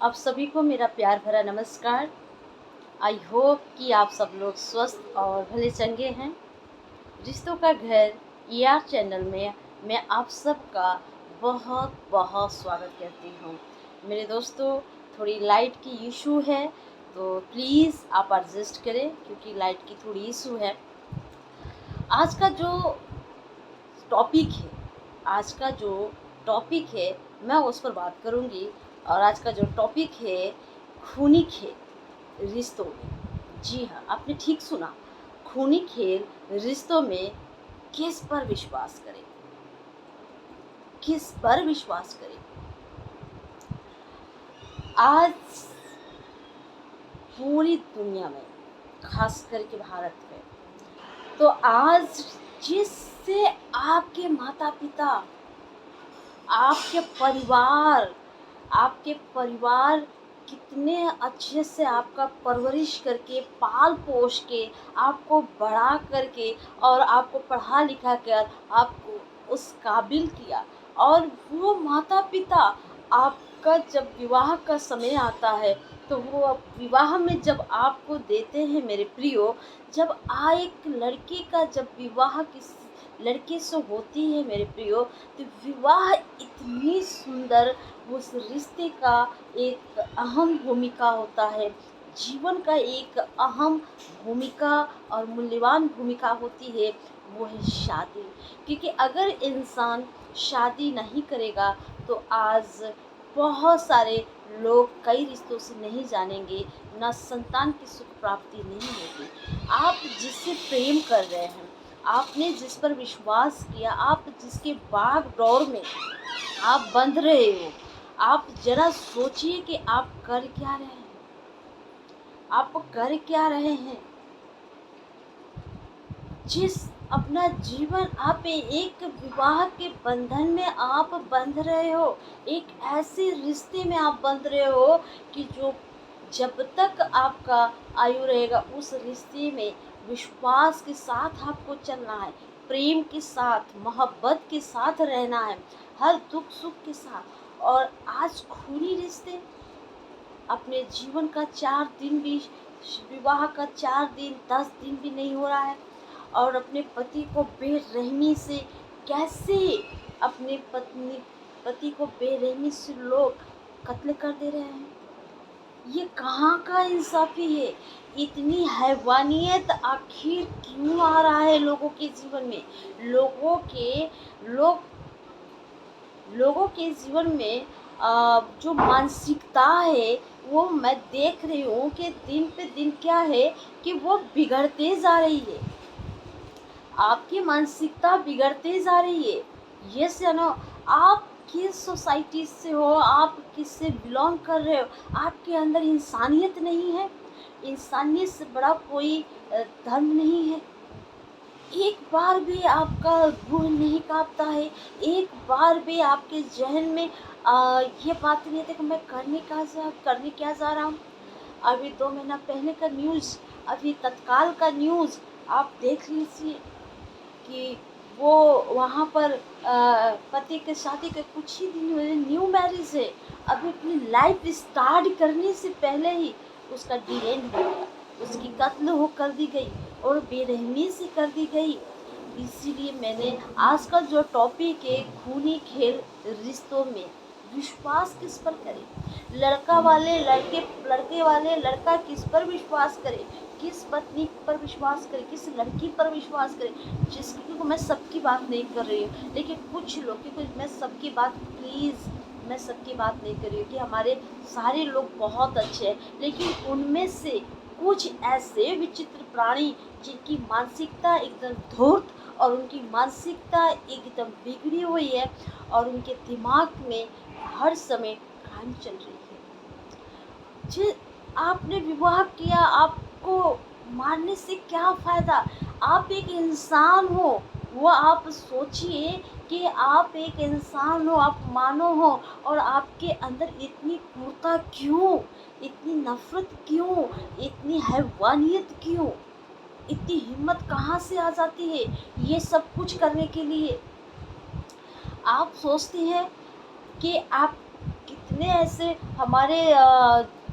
आप सभी को मेरा प्यार भरा नमस्कार। आई होप कि आप सब लोग स्वस्थ और भले चंगे हैं। रिश्तों का घर ER चैनल में मैं आप सबका बहुत बहुत स्वागत करती हूँ। मेरे दोस्तों, थोड़ी लाइट की इशू है तो प्लीज़ आप एडजस्ट करें, क्योंकि लाइट की थोड़ी इशू है। आज का जो टॉपिक है आज का जो टॉपिक है मैं उस पर बात करूँगी। और आज का जो टॉपिक है खूनी खेल रिश्तों में। जी हाँ, आपने ठीक सुना, खूनी खेल रिश्तों में किस पर विश्वास करें, किस पर विश्वास करें। आज पूरी दुनिया में, खास करके भारत में, तो आज जिससे आपके माता पिता, आपके परिवार कितने अच्छे से आपका परवरिश करके, पाल पोस के, आपको बड़ा करके और आपको पढ़ा लिखा कर आपको उस काबिल किया, और वो माता पिता आपका जब विवाह का समय आता है तो वो विवाह में जब आपको देते हैं मेरे प्रियो, जब एक लड़के का जब विवाह किस लड़के से होती है मेरे प्रियो, तो विवाह इतनी सुंदर, उस रिश्ते का एक अहम भूमिका होता है, जीवन का एक अहम भूमिका और मूल्यवान भूमिका होती है, वो है शादी। क्योंकि अगर इंसान शादी नहीं करेगा तो आज बहुत सारे लोग कई रिश्तों से नहीं जानेंगे, ना संतान की सुख प्राप्ति नहीं होगी। आप जिससे प्रेम कर रहे हैं, आपने जिस पर विश्वास किया, आप जिसके बाग डोर में आप बंध रहे हो, आप जरा सोचिए कि आप कर क्या रहे हैं, आप कर क्या रहे हैं। जिस अपना जीवन आप एक विवाह के बंधन में आप बंध रहे हो, एक ऐसे रिश्ते में आप बंध रहे हो कि जो जब तक आपका आयु रहेगा उस रिश्ते में विश्वास के साथ आपको चलना है, प्रेम के साथ, मोहब्बत के साथ रहना है, हर दुख सुख के साथ। और आज खूनी रिश्ते, अपने जीवन का 4 दिन भी, विवाह का 4 दिन 10 दिन भी नहीं हो रहा है, और अपने पति को बेरहमी से कैसे अपने पति को बेरहमी से लोग कत्ल कर दे रहे हैं। ये कहाँ का इंसाफी है। इतनी हैवानियत आखिर क्यों आ रहा है लोगों के जीवन में। लोगों के जीवन में जो मानसिकता है वो मैं देख रही हूँ कि दिन पे दिन क्या है कि वो बिगड़ते जा रही है। आपकी मानसिकता बिगड़ते जा रही है। ये जानो, आप किस सोसाइटी से हो, आप किससे बिलोंग कर रहे हो, आपके अंदर इंसानियत नहीं है। इंसानियत से बड़ा कोई धर्म नहीं है। एक बार भी आपका रूह नहीं कांपता है, एक बार भी आपके जहन में ये बात नहीं आती कि मैं करने क्या जा रहा हूँ। अभी 2 महीना पहले का न्यूज़, अभी तत्काल का न्यूज़ आप देख लीजिए कि वो वहाँ पर पति के शादी के कुछ ही दिन हुए, न्यू मैरिज है, अभी अपनी लाइफ स्टार्ट करने से पहले ही उसका डी एंड हो गया, उसकी कत्ल हो कर दी गई और बेरहमी से कर दी गई। इसीलिए मैंने आज का जो टॉपिक है, खूनी खेल रिश्तों में विश्वास किस पर करें। लड़के वाले लड़का किस पर विश्वास करे, किस पत्नी पर विश्वास करे, किस लड़की पर विश्वास करे। जिसकी को मैं सबकी बात नहीं कर रही हूँ, लेकिन कुछ लोग, क्योंकि मैं सबकी बात नहीं कर रही हूँ कि हमारे सारे लोग बहुत अच्छे हैं, लेकिन उनमें से कुछ ऐसे विचित्र प्राणी जिनकी मानसिकता एकदम धूर्त और उनकी मानसिकता एकदम बिगड़ी हुई है और उनके दिमाग में हर समय क्राइम चल रही है। जी, आपने विवाह किया, आपको मारने से क्या फ़ायदा। आप एक इंसान हो, वो आप सोचिए कि आप एक इंसान हो, आप मानव हो, और आपके अंदर इतनी क्रूरता क्यों, इतनी नफ़रत क्यों, इतनी हैवानियत क्यों, इतनी हिम्मत कहाँ से आ जाती है ये सब कुछ करने के लिए। आप सोचते हैं कि आप कितने ऐसे हमारे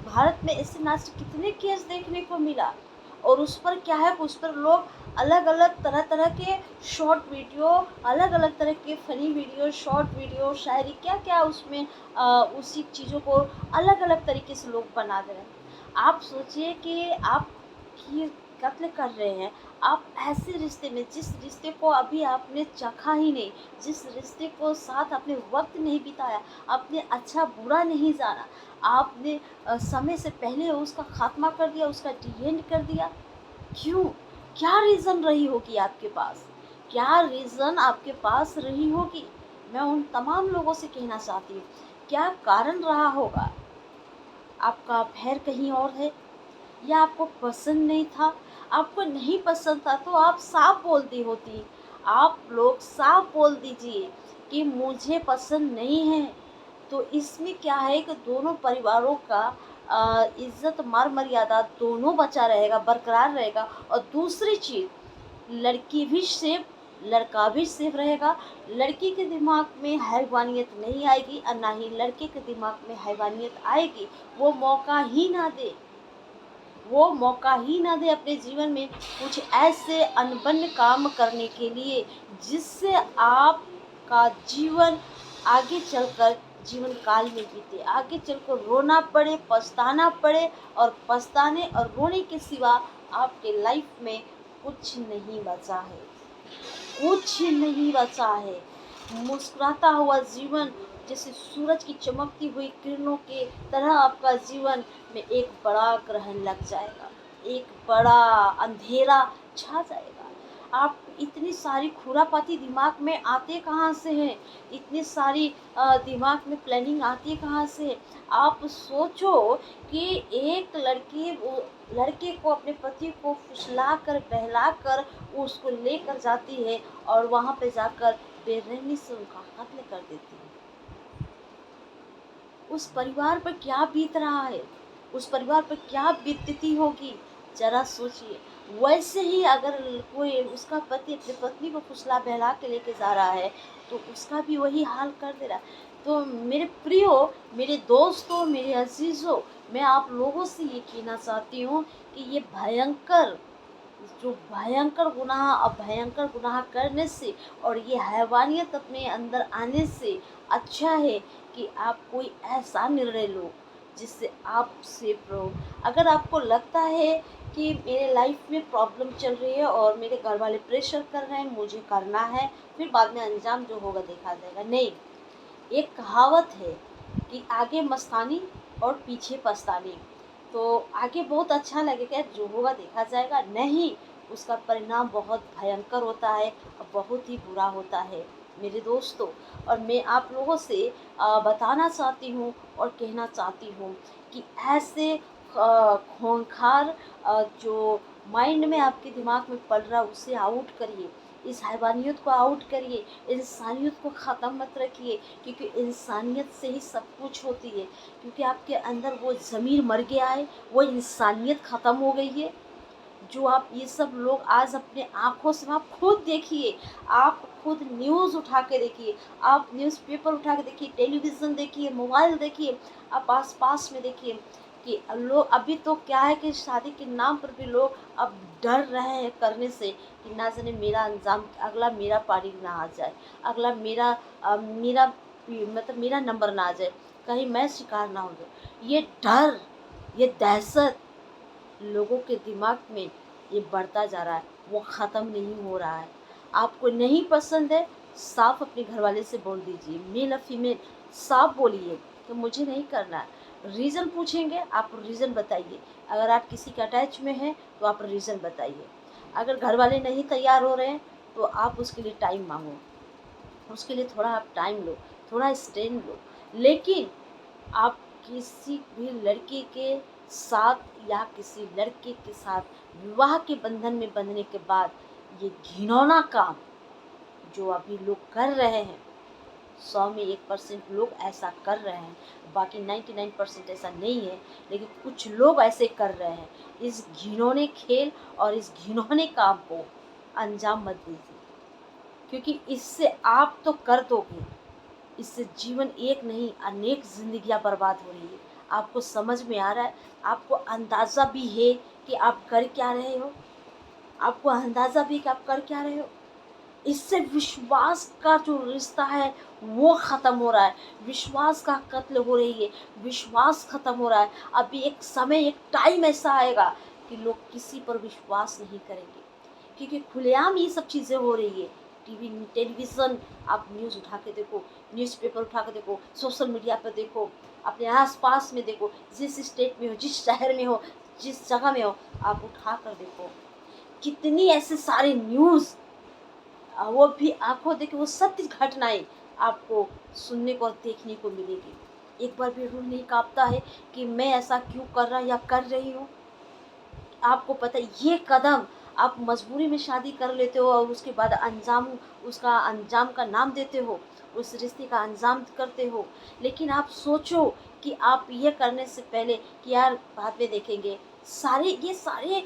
भारत में ऐसे नाच कितने केस देखने को मिला। और उस पर क्या है, उस पर लोग अलग अलग तरह तरह के शॉर्ट वीडियो, अलग अलग तरह के फनी वीडियो, शॉर्ट वीडियो, शायरी, क्या क्या उसमें उसी चीज़ों को अलग अलग तरीके से लोग बना दे रहे हैं। आप सोचिए कि आप ये कत्ल कर रहे हैं, आप ऐसे रिश्ते में, जिस रिश्ते को अभी आपने चखा ही नहीं, जिस रिश्ते को साथ आपने वक्त नहीं बिताया, आपने अच्छा बुरा नहीं जाना, आपने समय से पहले उसका खात्मा कर दिया, उसका डी एंड कर दिया। क्यों? क्या रीज़न रही होगी आपके पास? क्या रीज़न आपके पास रही होगी? मैं उन तमाम लोगों से कहना चाहती हूँ, क्या कारण रहा होगा? आपका अफेयर कहीं और है, या आपको पसंद नहीं था? आपको नहीं पसंद था तो आप साफ बोल दी होती। आप लोग साफ बोल दीजिए कि मुझे पसंद नहीं है। तो इसमें क्या है कि दोनों परिवारों का इज़्ज़त मान मर्यादा दोनों बचा रहेगा, बरकरार रहेगा। और दूसरी चीज़, लड़की भी सेफ, लड़का भी सेफ रहेगा। लड़की के दिमाग में हैवानियत नहीं आएगी और ना ही लड़के के दिमाग में हैवानियत आएगी। वो मौका ही ना दे, वो मौका ही ना दे अपने जीवन में कुछ ऐसे अनबन काम करने के लिए, जिससे आपका जीवन आगे चलकर जीवन काल में बीते, आगे चलकर रोना पड़े, पछताना पड़े। और पछताने और रोने के सिवा आपके लाइफ में कुछ नहीं बचा है, कुछ नहीं बचा है। मुस्कुराता हुआ जीवन, जैसे सूरज की चमकती हुई किरणों के तरह आपका जीवन में एक बड़ा ग्रहण लग जाएगा, एक बड़ा अंधेरा छा जाएगा। आप इतनी सारी खुरापाती दिमाग में आते कहाँ से हैं? इतनी सारी दिमाग में प्लानिंग आती कहाँ से है? आप सोचो कि एक लड़की वो लड़के को, अपने पति को फुसलाकर, बहलाकर उसको लेकर जाती है और वहाँ पे जाकर बेरहमी से उनका कत्ल कर देती है। उस परिवार पर क्या बीत रहा है, उस परिवार पर क्या बीतती होगी, जरा सोचिए। वैसे ही अगर कोई उसका पति अपनी पत्नी को फुसला बहला के लेके जा रहा है, तो उसका भी वही हाल कर दे रहा है। तो मेरे प्रियो, मेरे दोस्तों, मेरे अजीज़ों, मैं आप लोगों से ये कहना चाहती हूँ कि ये भयंकर, जो भयंकर गुनाह, अब भयंकर गुनाह करने से और ये हैवानियत अपने अंदर आने से अच्छा है कि आप कोई ऐसा निर्णय लो जिससे आप सेफ रहो। अगर आपको लगता है कि मेरे लाइफ में प्रॉब्लम चल रही है और मेरे घर वाले प्रेशर कर रहे हैं, मुझे करना है, फिर बाद में अंजाम जो होगा देखा जाएगा, नहीं। एक कहावत है कि आगे मस्तानी और पीछे पछतानी। तो आगे बहुत अच्छा लगेगा, जो होगा देखा जाएगा, नहीं उसका परिणाम बहुत भयंकर होता है और बहुत ही बुरा होता है मेरे दोस्तों। और मैं आप लोगों से बताना चाहती हूँ और कहना चाहती हूँ कि ऐसे खूंखार जो माइंड में आपके दिमाग में पड़ रहा है उसे आउट करिए, इस हैवानियत को आउट करिए, इंसानियत को ख़त्म मत रखिए। क्योंकि इंसानियत से ही सब कुछ होती है। क्योंकि आपके अंदर वो ज़मीर मर गया है, वो इंसानियत ख़त्म हो गई है। जो आप ये सब लोग आज अपने आँखों से, आप खुद देखिए, आप खुद न्यूज़ उठा के देखिए, आप न्यूज़पेपर उठा के देखिए, टेलीविज़न देखिए, मोबाइल देखिए, आप आस-पास में देखिए कि लोग अभी तो क्या है कि शादी के नाम पर भी लोग अब डर रहे हैं करने से कि ना जाने मेरा अंजाम, अगला मेरा पारी ना आ जाए, अगला मतलब मेरा नंबर ना आ जाए, कहीं मैं शिकार ना हो जाऊँ। ये डर, ये दहशत लोगों के दिमाग में ये बढ़ता जा रहा है, वो ख़त्म नहीं हो रहा है। आपको नहीं पसंद है, साफ अपने घर वाले से बोल दीजिए, मेल और फीमेल साफ बोलिए कि मुझे नहीं करना है। रीज़न पूछेंगे, आप रीज़न बताइए। अगर आप किसी के अटैच में हैं तो आप रीज़न बताइए। अगर घर वाले नहीं तैयार हो रहे हैं तो आप उसके लिए टाइम मांगो, उसके लिए थोड़ा आप टाइम लो, थोड़ा स्टैंड लो। लेकिन आप किसी भी लड़की के साथ या किसी लड़के के साथ विवाह के बंधन में बंधने के बाद ये घिनौना काम जो अभी लोग कर रहे हैं, 100 में 1% लोग ऐसा कर रहे हैं, बाकी 99% ऐसा नहीं है। लेकिन कुछ लोग ऐसे कर रहे हैं। इस घिनौने खेल और इस घिनौने काम को अंजाम मत दीजिए, क्योंकि इससे आप तो कर दोगे, इससे जीवन एक नहीं अनेक जिंदगियां बर्बाद हो रही है। आपको समझ में आ रहा है? आपको अंदाज़ा भी है कि आप कर क्या रहे हो? आपको अंदाज़ा भी है कि आप कर क्या रहे हो? इससे विश्वास का जो रिश्ता है वो ख़त्म हो रहा है, विश्वास का कत्ल हो रही है, विश्वास ख़त्म हो रहा है। अभी एक समय, एक टाइम ऐसा आएगा कि लोग किसी पर विश्वास नहीं करेंगे, क्योंकि खुलेआम ये सब चीज़ें हो रही है। टीवी, टेलीविज़न, आप न्यूज़ उठा के देखो, न्यूज़पेपर उठा के देखो, सोशल मीडिया पर देखो, अपने आस-पास में देखो, जिस स्टेट में हो, जिस शहर में हो, जिस जगह में हो, आप उठा कर देखो। कितनी ऐसे सारे न्यूज़, वो भी आँखों देखे वो सत्य घटनाएँ आपको सुनने को और देखने को मिलेगी। एक बार भी रूह नहीं काँपता है कि मैं ऐसा क्यों कर रहा या कर रही हूँ? आपको पता है ये कदम आप मजबूरी में शादी कर लेते हो और उसके बाद उसका अंजाम का नाम देते हो, उस रिश्ते का अंजाम करते हो। लेकिन आप सोचो कि आप ये करने से पहले कि यार बाद में देखेंगे। ये सारे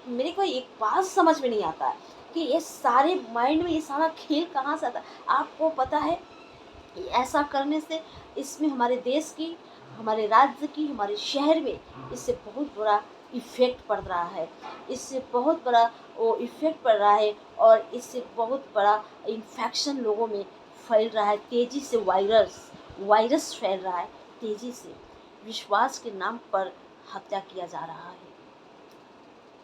मेरे को एक बात समझ में नहीं आता है कि ये सारे माइंड में ये सारा खेल कहाँ से आता है? आपको पता है ऐसा करने से इसमें हमारे देश की, हमारे राज्य की, हमारे शहर में इससे बहुत बुरा इफ़ेक्ट पड़ रहा है। इससे बहुत बड़ा वो इफ़ेक्ट पड़ रहा है और इससे बहुत बड़ा इन्फेक्शन लोगों में फैल रहा है। तेज़ी से वायरस फैल रहा है तेज़ी से। विश्वास के नाम पर हत्या किया जा रहा है।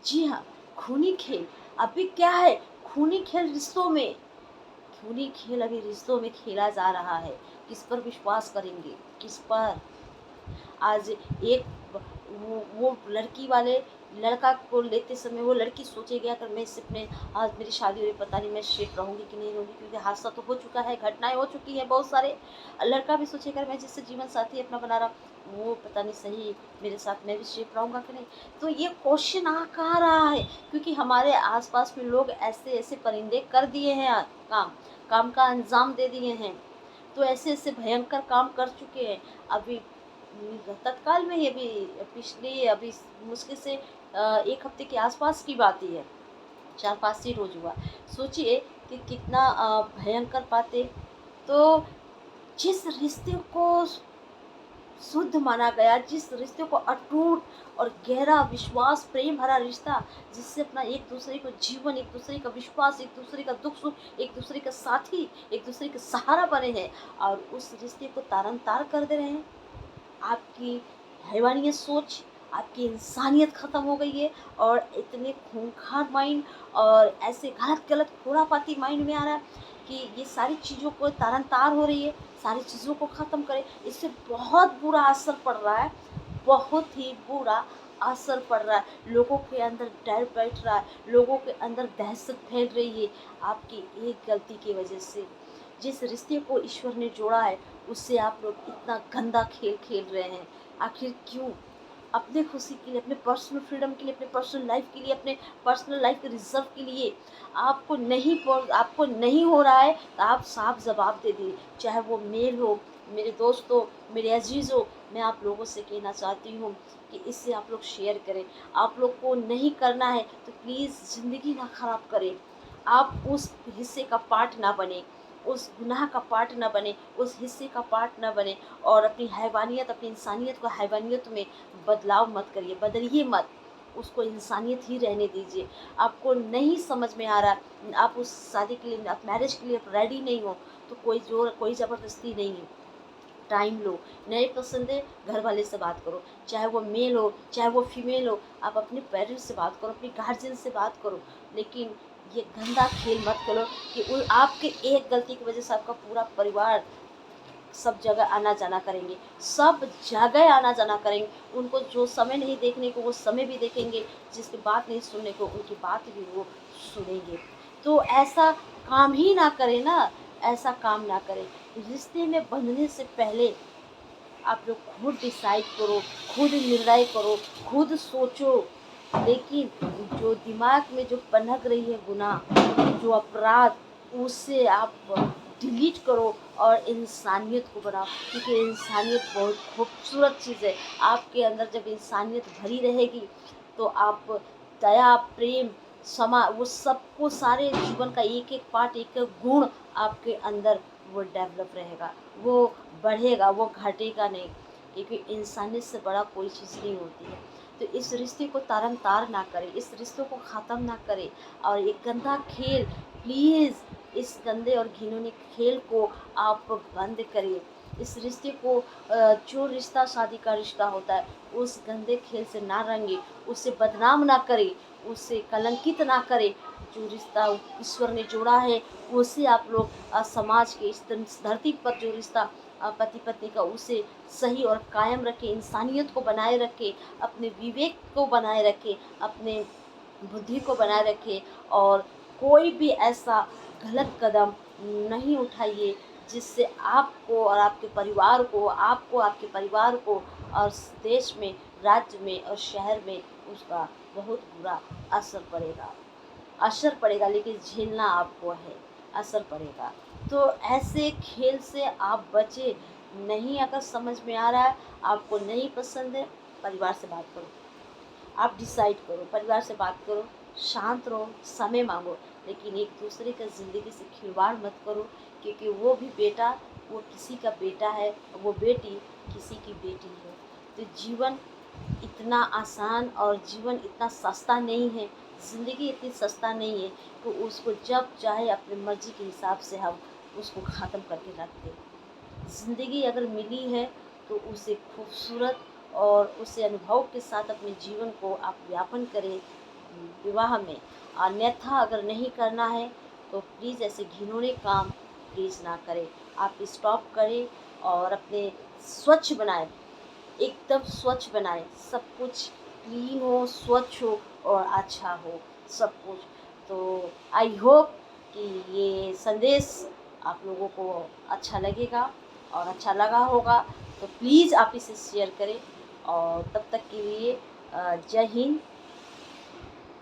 जी हाँ, खूनी खेल अभी क्या है? खूनी खेल रिश्तों में, खूनी खेल अभी रिश्तों में खेला जा रहा है। किस पर विश्वास करेंगे? किस पर? आज एक वो लड़की वाले लड़का को लेते समय वो लड़की सोचेगी अगर मैं इससे अपने आज मेरी शादी हुई पता नहीं मैं सेफ रहूँगी कि नहीं रहूँगी, क्योंकि हादसा तो हो चुका है, घटनाएं हो चुकी हैं बहुत सारे। लड़का भी सोचेगा मैं जिससे जीवन साथी अपना बना रहा वो पता नहीं सही मेरे साथ मैं भी सेफ रहूँगा कि नहीं। तो ये क्वेश्चन आ कहाँ रहा है? क्योंकि हमारे आसपास में लोग ऐसे ऐसे परिंदे कर दिए हैं, काम काम का अंजाम दे दिए हैं। तो ऐसे ऐसे भयंकर काम कर चुके हैं। अभी तत्काल में ही अभी मुश्किल से 1 हफ्ते के आसपास की बात ही है, 4-5 ही रोज़ हुआ। सोचिए कि कितना भयंकर बातें। तो जिस रिश्ते को शुद्ध माना गया, जिस रिश्ते को अटूट और गहरा विश्वास, प्रेम भरा रिश्ता, जिससे अपना एक दूसरे को जीवन, एक दूसरे का विश्वास, एक दूसरे का दुख सुख, एक दूसरे का साथी, एक दूसरे का सहारा बने हैं, और उस रिश्ते को तारन तार कर दे रहे हैं। आपकी हैवानियत सोच, आपकी इंसानियत ख़त्म हो गई है और इतने खूंखार माइंड और ऐसे गलत खुरापाती माइंड में आ रहा है कि ये सारी चीज़ों को तारन-तार हो रही है, सारी चीज़ों को ख़त्म करें। इससे बहुत बुरा असर पड़ रहा है, बहुत ही बुरा असर पड़ रहा है। लोगों के अंदर डर बैठ रहा है, लोगों के अंदर दहशत फैल रही है आपकी एक गलती की वजह से। जिस रिश्ते को ईश्वर ने जोड़ा है उससे आप लोग इतना गंदा खेल खेल रहे हैं। आखिर क्यों? अपने खुशी के लिए, अपने पर्सनल फ्रीडम के लिए, अपने पर्सनल लाइफ के लिए, अपने पर्सनल लाइफ के रिजर्व के लिए आपको नहीं हो रहा है तो आप साफ जवाब दे दिए। चाहे वो मेल हो, मेरे दोस्त हो, मेरे अजीज़ हो, मैं आप लोगों से कहना चाहती हूँ कि इससे आप लोग शेयर करें। आप लोग को नहीं करना है तो प्लीज़ ज़िंदगी ना ख़राब करें। आप उस हिस्से का पार्ट ना बने, उस गुनाह का पार्ट ना बने, उस हिस्से का पार्ट ना बने, और अपनी हैवानियत, अपनी इंसानियत को हैवानियत में बदलाव मत करिए, बदलिए मत, उसको इंसानियत ही रहने दीजिए। आपको नहीं समझ में आ रहा, आप उस शादी के लिए, आप मैरिज के लिए रेडी नहीं हो, तो कोई ज़बरदस्ती नहीं है। टाइम लो, नए पसंद है घर वाले से बात करो, चाहे वो मेल हो चाहे वो फीमेल हो, आप अपने पेरेंट्स से बात करो, अपने गार्जियन से बात करो। लेकिन ये गंदा खेल मत करो कि आपके एक गलती की वजह से आपका पूरा परिवार सब जगह आना जाना करेंगे, सब जगह आना जाना करेंगे। उनको जो समय नहीं देखने को वो समय भी देखेंगे, जिसकी बात नहीं सुनने को उनकी बात भी वो सुनेंगे। तो ऐसा काम ही ना करें ना, ऐसा काम ना करें। रिश्ते में बंधने से पहले आप लोग खुद डिसाइड करो, खुद निर्णय करो, खुद सोचो। लेकिन जो दिमाग में जो पनक रही है गुनाह, जो अपराध, उसे आप डिलीट करो और इंसानियत को बनाओ, क्योंकि इंसानियत बहुत खूबसूरत चीज़ है। आपके अंदर जब इंसानियत भरी रहेगी तो आप दया, प्रेम, क्षमा, वो सबको सारे जीवन का एक एक पार्ट, एक एक गुण आपके अंदर वो डेवलप रहेगा, वो बढ़ेगा, वो घटेगा नहीं, क्योंकि इंसानियत से बड़ा कोई चीज़ नहीं होती है। तो इस रिश्ते को तार ना करें, इस रिश्तों को ख़त्म ना करें, और ये गंदा खेल, प्लीज़ इस गंदे और घिनौने खेल को आप बंद करिए। इस रिश्ते को जो रिश्ता शादी का रिश्ता होता है, उस गंदे खेल से ना रंगे, उसे बदनाम ना करे, उसे कलंकित ना करे। जो रिश्ता ईश्वर ने जोड़ा है, उसे आप लोग समाज के इस धरती पर जो रिश्ता पति पत्नी का, उसे सही और कायम रखें, इंसानियत को बनाए रखें, अपने विवेक को बनाए रखें, अपने बुद्धि को बनाए रखें, और कोई भी ऐसा गलत कदम नहीं उठाइए जिससे आपको और आपके परिवार को, आपको, आपके परिवार को और देश में, राज्य में और शहर में उसका बहुत बुरा असर पड़ेगा। लेकिन झेलना आपको है, असर पड़ेगा। तो ऐसे खेल से आप बचें। नहीं अगर समझ में आ रहा है, आपको नहीं पसंद है, परिवार से बात करो। आप डिसाइड करो, परिवार से बात करो, शांत रहो, समय मांगो, लेकिन एक दूसरे का ज़िंदगी से खिलवाड़ मत करो, क्योंकि वो भी बेटा, वो किसी का बेटा है, वो बेटी किसी की बेटी है। तो जीवन इतना आसान और जीवन इतना सस्ता नहीं है, ज़िंदगी इतनी सस्ता नहीं है कि उसको जब चाहे अपनी मर्ज़ी के हिसाब से हम उसको ख़त्म करके रख दें। ज़िंदगी अगर मिली है तो उसे खूबसूरत और उसे अनुभव के साथ अपने जीवन को आप व्यापन करें विवाह में। अन्यथा अगर नहीं करना है तो प्लीज़ ऐसे घिनौने काम प्लीज़ ना करें। आप स्टॉप करें और अपने स्वच्छ बनाएं, एकदम स्वच्छ बनाएं, सब कुछ क्लीन हो, स्वच्छ हो और अच्छा हो सब कुछ। तो आई होप कि ये संदेश आप लोगों को अच्छा लगेगा और अच्छा लगा होगा, तो प्लीज़ आप इसे शेयर करें। और तब तक के लिए जय हिंद,